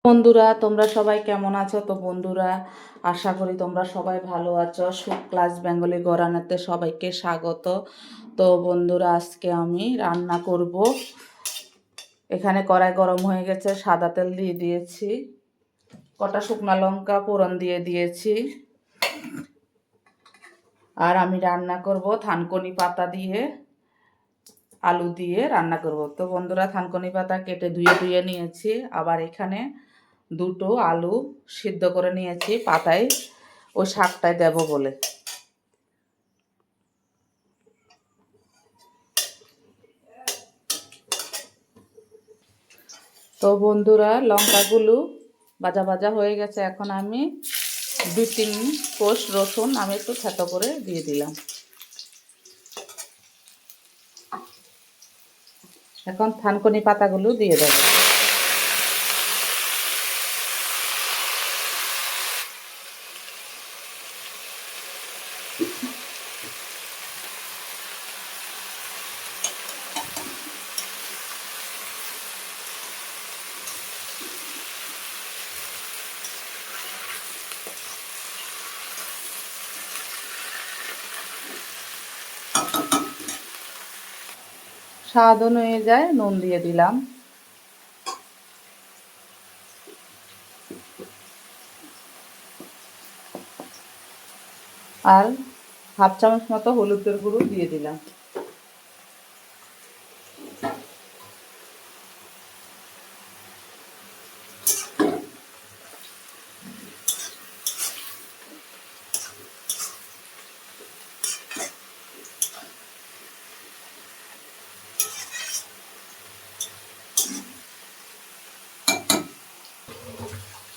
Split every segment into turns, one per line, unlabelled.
বন্ধুরা, তোমরা সবাই কেমন আছো? তো বন্ধুরা, আশা করি তোমরা সবাই ভালো আছো। সুখ ক্লাস বেঙ্গলি গরানাতে সবাইকে স্বাগত। তো বন্ধুরা, আজকে আমি রান্না করব। এখানে কড়াই গরম হয়ে গেছে, সাদা তেল দিয়ে দিয়েছি, কটা শুকনো লঙ্কা ফোড়ন দিয়ে দিয়েছি। আর আমি রান্না করব থানকুনি পাতা দিয়ে, আলু দিয়ে রান্না করব। তো বন্ধুরা, থানকুনি পাতা কেটে ধুয়ে নিয়েছি। আবার এখানে দুটো আলু সিদ্ধ করে নিয়েছি পাতায়, ওই শাকটায় দেব বলে। তো বন্ধুরা, লঙ্কাগুলো ভাজা হয়ে গেছে। এখন আমি 2-3 কোষ রসুন আমি একটু থেতো করে দিয়ে দিলাম। এখন থানকুনি পাতাগুলো দিয়ে দেব। স্বাদ অনুযায়ী নুন দিয়ে দিলাম। আর 1/2 চামচ মতো হলুদের গুঁড়ো দিয়ে দিলাম।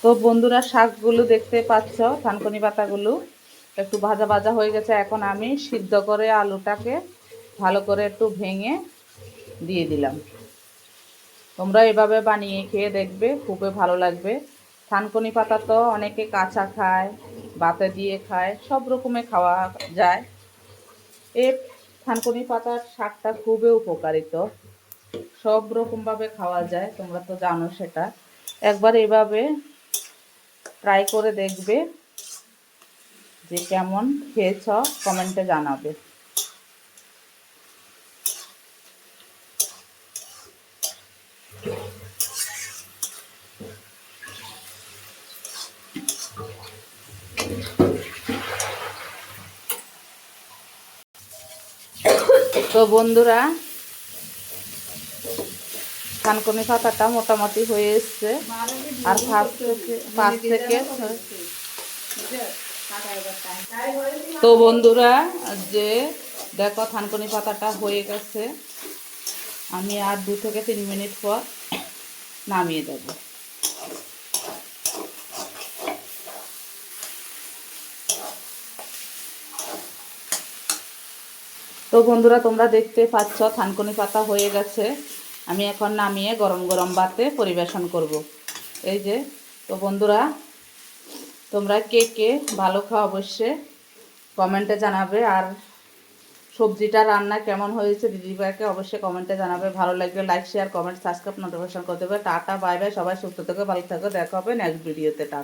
তো বন্ধুরা, শাকগুলো দেখতে পাচ্ছ, থানকুনি পাতাগুলো একটু ভাজা হয়ে গেছে। এখন আমি সিদ্ধ করে আলুটাকে ভালো করে একটু ভেঙে দিয়ে দিলাম। তোমরা এভাবে বানিয়ে খেয়ে দেখবে, খুবই ভালো লাগবে। থানকুনি পাতা তো অনেকে কাঁচা খায়, ভাতে দিয়ে খায়, সব রকমে খাওয়া যায়। এই থানকুনি পাতার শাকটা খুবই উপকারিত, সব রকমভাবে খাওয়া যায়, তোমরা তো জানো সেটা। একবার এভাবে ট্রাই করে দেখবে, যে কেমন খেয়েছ কমেন্টে জানাবে। তো বন্ধুরা, থানকুনি পাতাটা মোটামুটি হয়ে এসছে। আর 5 থেকে তো বন্ধুরা, যে দেখো থানকুনি পাতাটা হয়ে গেছে। আমি আর 2 থেকে 3 মিনিট পর নামিয়ে দেব। তো বন্ধুরা, তোমরা দেখতে পাচ্ছ থানকুনি পাতা হয়ে গেছে। আমি এখন নামিয়ে গরম গরম ভাতে পরিবেশন করব। এই যে। তো বন্ধুরা, তোমরা কে কে ভালো খাও অবশ্যই কমেন্টে জানাবে। আর সবজিটা রান্না কেমন হয়েছে দিদিভাইকে অবশ্যই কমেন্টে জানাবে। ভালো লাগলে like, share, comment, subscribe, notification করে দেবে। Tata, bye bye. সবাই সুস্থ থেকো, ভালো থাকো। দেখা হবে নেক্সট ভিডিওতে। টাটা।